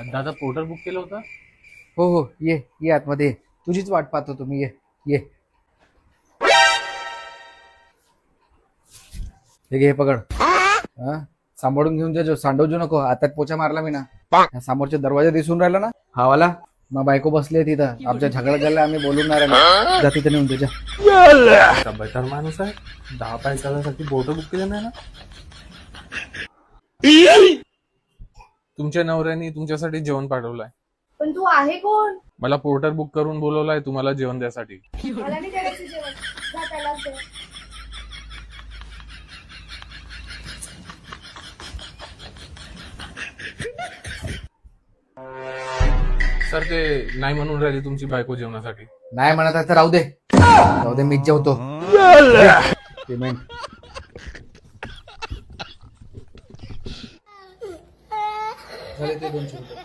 दादा porter book केलं होतं. हो हो, ये ये आतमध्ये ये. तुझीच वाट पाहतो तुम्ही. ये ये. हे घे, हे पकड. हा, सांभाळून घेऊन जा, सांडवजू नको. आता पोचा मारला मी ना. समोरच्या दरवाजा दिसून राहिला ना, हा वाला. मग बायको बसली आहे तिथं. आमच्या झगडा झाला, आम्ही बोलून नाही राहिलो. जा तिथे नेऊन तुझ्या. बेटर माणूस आहे. 10 पैशासाठी पोर्टर बुक केलं नाही ना. तुमच्या नवऱ्याने तुमच्यासाठी जेवण पाठवलंय. पण तू आहे कोण? मला पोर्टर बुक करून बोलवलाय तुम्हाला जेवण द्यासाठी. मला नाही करायचं जेवण. जा त्यालाच दे. सर ते नाही म्हणून राहिली तुमची बायको जेवणासाठी. नाही म्हणत आहे तर राहू दे. राहू दे, मीच जेवतो. पेमेंट. झाले ते 200 रुपये.